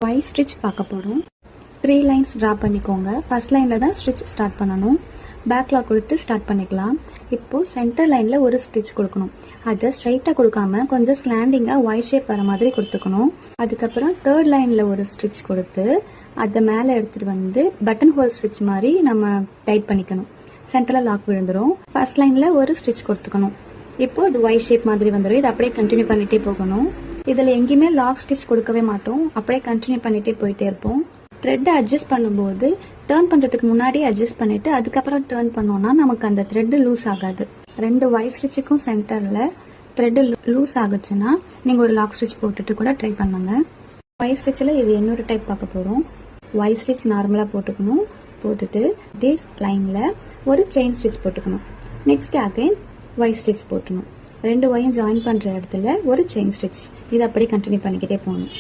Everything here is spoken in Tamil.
ஒய் ஸ்டிச் பார்க்க போகிறோம். 3 லைன்ஸ் ட்ரா பண்ணிக்கோங்க. ஃபர்ஸ்ட் லைனில் தான் ஸ்டிச் ஸ்டார்ட் பண்ணணும். பேக்லாக் கொடுத்து ஸ்டார்ட் பண்ணிக்கலாம். இப்போது சென்டர் லைனில் ஒரு ஸ்டிச் கொடுக்கணும். அதை ஸ்ட்ரைட்டாக கொடுக்காம கொஞ்சம் ஸ்லாண்டிங்காக ஒய் ஷேப் வர மாதிரி கொடுத்துக்கணும். அதுக்கப்புறம் தேர்ட் லைனில் ஒரு ஸ்டிச் கொடுத்து அதை மேலே எடுத்துகிட்டு வந்து பட்டன் ஹோல் ஸ்டிச் மாதிரி நம்ம டைட் பண்ணிக்கணும். சென்டரில் லாக் விழுந்துடும். ஃபர்ஸ்ட் லைனில் ஒரு ஸ்டிச் கொடுத்துக்கணும். இப்போது அது ஒய் ஷேப் மாதிரி வந்துடும். இதை அப்படியே கண்டினியூ பண்ணிகிட்டே போகணும். இதில் எங்கேயுமே லாக் ஸ்டிச் கொடுக்கவே மாட்டோம். அப்படியே கண்டினியூ பண்ணிகிட்டே போயிட்டே இருப்போம். த்ரெட்டை அட்ஜஸ்ட் பண்ணும்போது டேர்ன் பண்ணுறதுக்கு முன்னாடி அட்ஜஸ்ட் பண்ணிவிட்டு அதுக்கப்புறம் டேர்ன் பண்ணோன்னா நமக்கு அந்த த்ரெட்டு லூஸ் ஆகாது. 2 ஒய் ஸ்டிச்சுக்கும் சென்டரில் த்ரெட்டு லூஸ் ஆகுச்சுன்னா நீங்கள் ஒரு லாக் ஸ்டிச் போட்டுட்டு கூட ட்ரை பண்ணுங்க. ஒய் ஸ்டிச்சில் இது இன்னொரு டைப் பார்க்க போகிறோம். ஒய் ஸ்டிச் நார்மலாக போட்டுக்கணும். போட்டுட்டு இதே லைனில் ஒரு செயின் ஸ்டிச் போட்டுக்கணும். நெக்ஸ்ட் அகைன் ஒய் ஸ்டிச் போட்டணும். 2 ஒயும் ஜாயின் பண்ணுற இடத்துல ஒரு செயின் ஸ்டிச். இதை அப்படி கண்டினியூ பண்ணிக்கிட்டே போகணும்.